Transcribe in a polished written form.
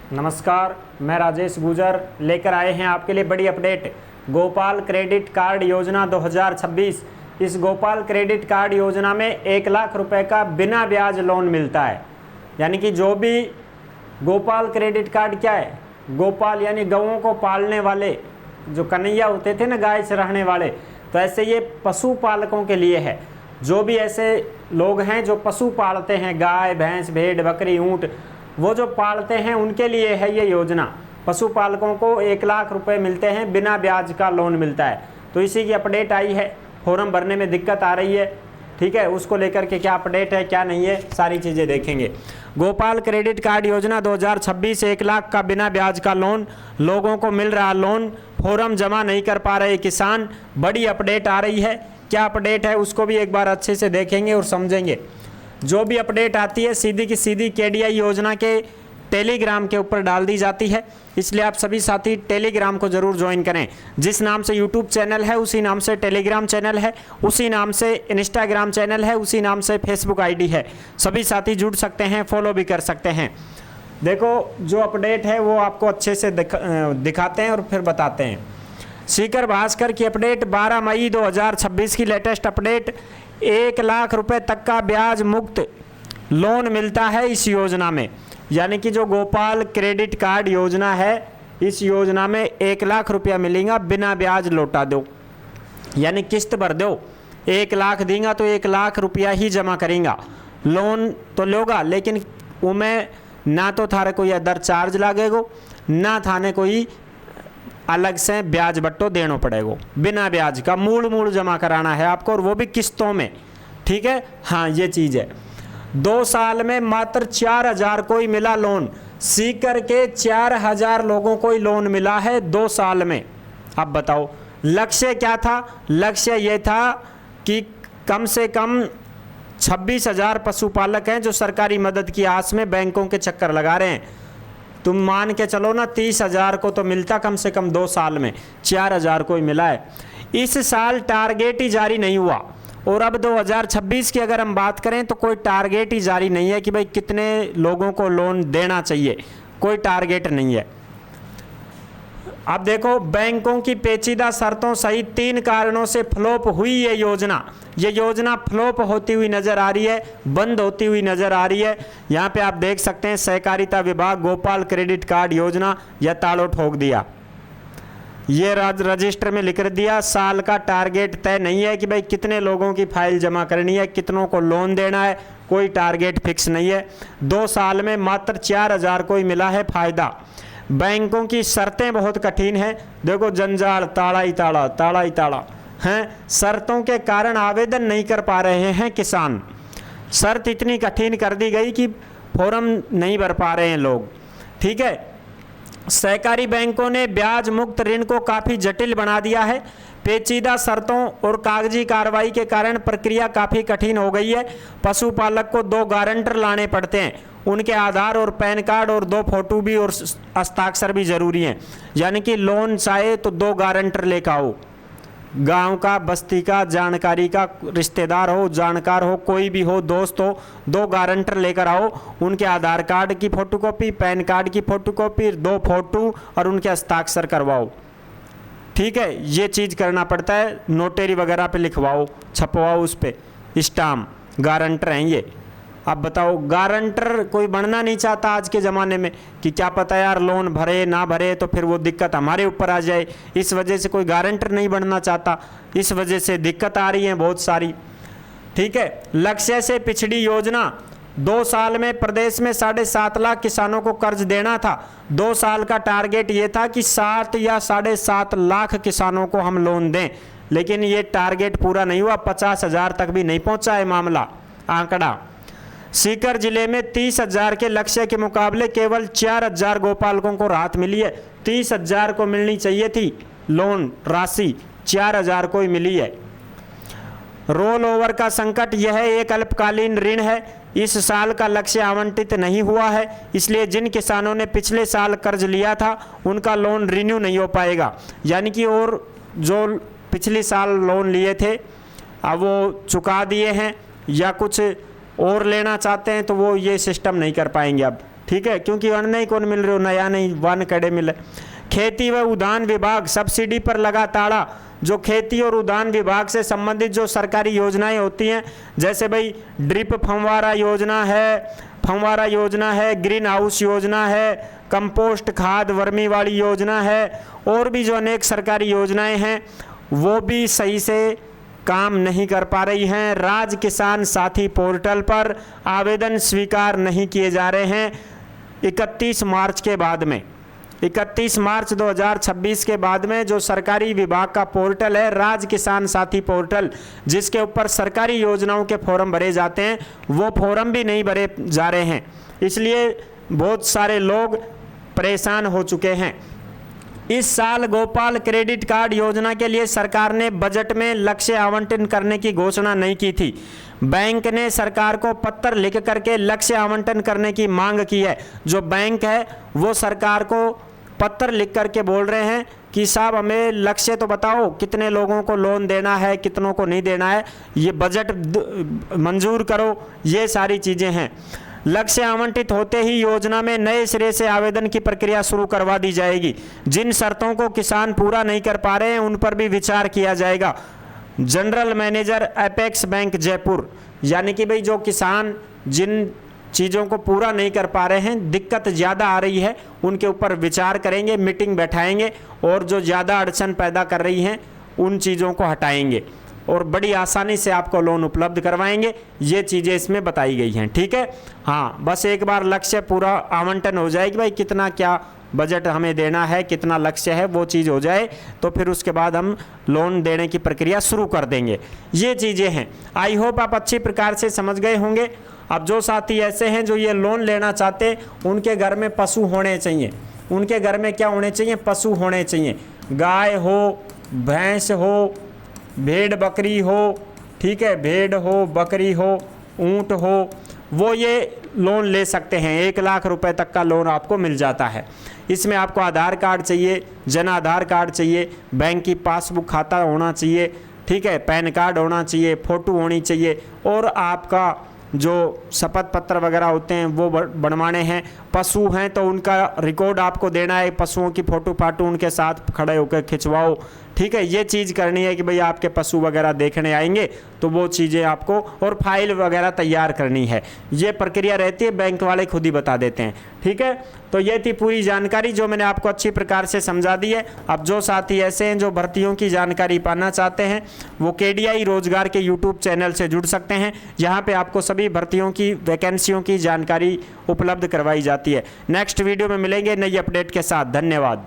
नमस्कार, मैं राजेश गुजर लेकर आए हैं आपके लिए बड़ी अपडेट। गोपाल क्रेडिट कार्ड योजना 2026। इस गोपाल क्रेडिट कार्ड योजना में 1 लाख रुपए का बिना ब्याज लोन मिलता है। यानी कि जो भी गोपाल क्रेडिट कार्ड क्या है, गोपाल यानी गौओं को पालने वाले, जो कन्हैया होते थे ना गाय चराने वाले, तो ऐसे ये पशुपालकों के लिए है। जो भी ऐसे लोग हैं जो पशु पालते हैं, गाय भैंस भेड़ बकरी ऊँट, वो जो पालते हैं उनके लिए है ये योजना। पशुपालकों को 1 लाख रुपए मिलते हैं, बिना ब्याज का लोन मिलता है। तो इसी की अपडेट आई है। फॉर्म भरने में दिक्कत आ रही है, ठीक है, उसको लेकर के क्या अपडेट है क्या नहीं है, सारी चीज़ें देखेंगे। गोपाल क्रेडिट कार्ड योजना 2026, 1 लाख का बिना ब्याज का लोन, लोगों को मिल रहा लोन। फॉर्म जमा नहीं कर पा रहे किसान, बड़ी अपडेट आ रही है। क्या अपडेट है उसको भी एक बार अच्छे से देखेंगे और समझेंगे। जो भी अपडेट आती है सीधी की सीधी KDI योजना के टेलीग्राम के ऊपर डाल दी जाती है, इसलिए आप सभी साथी टेलीग्राम को ज़रूर ज्वाइन करें। जिस नाम से यूट्यूब चैनल है उसी नाम से टेलीग्राम चैनल है, उसी नाम से इंस्टाग्राम चैनल है, उसी नाम से फेसबुक ID है। सभी साथी जुड़ सकते हैं, फॉलो भी कर सकते हैं। देखो जो अपडेट है वो आपको अच्छे से दिखाते हैं और फिर बताते हैं। सीकर भास्कर की अपडेट 12 मई 2026 की लेटेस्ट अपडेट। 1 लाख रुपए तक का ब्याज मुक्त लोन मिलता है इस योजना में। यानी कि जो गोपाल क्रेडिट कार्ड योजना है, इस योजना में 1 लाख रुपया मिलेगा, बिना ब्याज लौटा दो, यानी किस्त भर दो। 1 लाख देगा तो 1 लाख रुपया ही जमा करेगा। लोन तो लोगा, लेकिन उमें ना तो थारे कोई अदर चार्ज लागेगो, ना थाने कोई अलग से ब्याज बट्टो देना पड़ेगा। बिना ब्याज का मूल जमा कराना है आपको, और वो भी किस्तों में, ठीक है। हाँ, ये चीज़ है। 2 साल में मात्र 4000 को ही मिला लोन। सीकर के 4000 लोगों को ही लोन मिला है 2 साल में। अब बताओ लक्ष्य क्या था? लक्ष्य ये था कि कम से कम 26,000 पशुपालक हैं जो सरकारी मदद की आस में बैंकों के चक्कर लगा रहे हैं। तुम मान के चलो ना, 30,000 को तो मिलता कम से कम 2 साल में, 4000 को ही मिला है। इस साल टारगेट ही जारी नहीं हुआ, और अब 2026 की अगर हम बात करें तो कोई टारगेट ही जारी नहीं है कि भाई कितने लोगों को लोन देना चाहिए, कोई टारगेट नहीं है। अब देखो, बैंकों की पेचीदा शर्तों सहित 3 कारणों से फ्लॉप हुई ये योजना फ्लॉप होती हुई नजर आ रही है, बंद होती हुई नजर आ रही है। यहाँ पे आप देख सकते हैं, सहकारिता विभाग गोपाल क्रेडिट कार्ड योजना यह तालों ठोक दिया। ये रजिस्टर में लिख दिया, साल का टारगेट तय नहीं है कि भाई कितने लोगों की फाइल जमा करनी है, कितनों को लोन देना है, कोई टारगेट फिक्स नहीं है। 2 साल में मात्र 4000 को ही मिला है फायदा। बैंकों की शर्तें बहुत कठिन हैं। देखो, जंजाल ताड़ा ही ताड़ा हैं। शर्तों के कारण आवेदन नहीं कर पा रहे हैं किसान। शर्त इतनी कठिन कर दी गई कि फॉर्म नहीं भर पा रहे हैं लोग, ठीक है। सहकारी बैंकों ने ब्याज मुक्त ऋण को काफ़ी जटिल बना दिया है। पेचीदा शर्तों और कागजी कार्रवाई के कारण प्रक्रिया काफ़ी कठिन हो गई है। पशुपालक को 2 गारंटर लाने पड़ते हैं, उनके आधार और पैन कार्ड और 2 फोटो भी और हस्ताक्षर भी ज़रूरी हैं। यानी कि लोन चाहे तो 2 गारंटर लेकर आओ, गांव का, बस्ती का, जानकारी का, रिश्तेदार हो, जानकार हो, कोई भी हो, दोस्त हो, 2 गारंटर लेकर आओ। उनके आधार कार्ड की फोटोकॉपी, पैन कार्ड की फोटोकॉपी, 2 फोटो और उनके हस्ताक्षर करवाओ, ठीक है। ये चीज़ करना पड़ता है। नोटरी वगैरह पे लिखवाओ, छपवाओ, उस पर स्टाम्प, गारंटर हैं ये। अब बताओ, गारंटर कोई बनना नहीं चाहता आज के ज़माने में कि क्या पता यार लोन भरे ना भरे तो फिर वो दिक्कत हमारे ऊपर आ जाए, इस वजह से कोई गारंटर नहीं बनना चाहता। इस वजह से दिक्कत आ रही है बहुत सारी, ठीक है। लक्ष्य से पिछड़ी योजना। 2 साल में प्रदेश में 7.5 लाख किसानों को कर्ज देना था। 2 साल का टारगेट ये था कि 7 या 7.5 लाख किसानों को हम लोन दें, लेकिन ये टारगेट पूरा नहीं हुआ। 50,000 तक भी नहीं पहुंचा है मामला, आंकड़ा। सीकर जिले में 30,000 के लक्ष्य के मुकाबले केवल 4,000 गोपालकों को राहत मिली है। 30,000 को मिलनी चाहिए थी लोन राशि, 4,000 को ही मिली है। रोल ओवर का संकट यह एक अल्पकालीन ऋण है। इस साल का लक्ष्य आवंटित नहीं हुआ है, इसलिए जिन किसानों ने पिछले साल कर्ज लिया था उनका लोन रिन्यू नहीं हो पाएगा। यानी कि और जो पिछले साल लोन लिए थे अब वो चुका दिए हैं या कुछ और लेना चाहते हैं तो वो ये सिस्टम नहीं कर पाएंगे अब, ठीक है, क्योंकि अन्न ही कौन मिल रहे हो, नया नहीं वन कड़े मिले। खेती व उद्यान विभाग सब्सिडी पर लगा ताला। जो खेती और उद्यान विभाग से संबंधित जो सरकारी योजनाएं होती हैं, जैसे भाई ड्रिप फंवारा योजना है, ग्रीन हाउस योजना है, कंपोस्ट खाद वर्मी वाली योजना है, और भी जो अनेक सरकारी योजनाएं हैं वो भी सही से काम नहीं कर पा रही हैं। राज्य किसान साथी पोर्टल पर आवेदन स्वीकार नहीं किए जा रहे हैं 31 मार्च के बाद में। 31 मार्च 2026 के बाद में जो सरकारी विभाग का पोर्टल है राज्य किसान साथी पोर्टल, जिसके ऊपर सरकारी योजनाओं के फॉर्म भरे जाते हैं, वो फॉर्म भी नहीं भरे जा रहे हैं। इसलिए बहुत सारे लोग परेशान हो चुके हैं। इस साल गोपाल क्रेडिट कार्ड योजना के लिए सरकार ने बजट में लक्ष्य आवंटन करने की घोषणा नहीं की थी। बैंक ने सरकार को पत्र लिख करके लक्ष्य आवंटन करने की मांग की है। जो बैंक है वो सरकार को पत्र लिख करके बोल रहे हैं कि साहब हमें लक्ष्य तो बताओ, कितने लोगों को लोन देना है, कितनों को नहीं देना है, ये बजट मंजूर करो, ये सारी चीज़ें हैं। लक्ष्य आवंटित होते ही योजना में नए सिरे से आवेदन की प्रक्रिया शुरू करवा दी जाएगी। जिन शर्तों को किसान पूरा नहीं कर पा रहे हैं उन पर भी विचार किया जाएगा। General manager apex bank Jaipur, यानी कि भाई जो किसान जिन चीज़ों को पूरा नहीं कर पा रहे हैं, दिक्कत ज़्यादा आ रही है, उनके ऊपर विचार करेंगे, मीटिंग बैठाएंगे और जो ज़्यादा अड़चन पैदा कर रही हैं उन चीज़ों को हटाएंगे और बड़ी आसानी से आपको लोन उपलब्ध करवाएंगे। ये चीज़ें इसमें बताई गई हैं, ठीक है। हाँ, बस एक बार लक्ष्य पूरा आवंटन हो जाए कि भाई कितना क्या बजट हमें देना है, कितना लक्ष्य है, वो चीज़ हो जाए तो फिर उसके बाद हम लोन देने की प्रक्रिया शुरू कर देंगे। ये चीज़ें हैं। आई होप आप अच्छी प्रकार से समझ गए होंगे। अब जो साथी ऐसे हैं जो ये लोन लेना चाहते हैं, उनके घर में पशु होने चाहिए। उनके घर में क्या होने चाहिए? पशु होने चाहिए। गाय हो, भैंस हो, भेड़ बकरी हो, ठीक है, भेड़ हो, बकरी हो, ऊंट हो, वो ये लोन ले सकते हैं। 1 लाख रुपए तक का लोन आपको मिल जाता है। इसमें आपको आधार कार्ड चाहिए, जन आधार कार्ड चाहिए, बैंक की पासबुक खाता होना चाहिए, ठीक है, पैन कार्ड होना चाहिए, फ़ोटो होनी चाहिए और आपका जो शपथ पत्र वगैरह होते हैं वो बनवाने हैं। पशु हैं तो उनका रिकॉर्ड आपको देना है, पशुओं की फ़ोटो फाटो उनके साथ खड़े होकर खिंचवाओ, ठीक है। ये चीज़ करनी है कि भाई आपके पशु वगैरह देखने आएंगे तो वो चीज़ें आपको, और फाइल वगैरह तैयार करनी है। ये प्रक्रिया रहती है, बैंक वाले खुद ही बता देते हैं, ठीक है। तो ये थी पूरी जानकारी जो मैंने आपको अच्छी प्रकार से समझा दी है। अब जो साथी ऐसे हैं जो भर्तियों की जानकारी पाना चाहते हैं वो KDI रोजगार के YouTube चैनल से जुड़ सकते हैं। यहाँ पे आपको सभी भर्तियों की वैकेंसियों की जानकारी उपलब्ध करवाई जाती है। नेक्स्ट वीडियो में मिलेंगे नई अपडेट के साथ। धन्यवाद।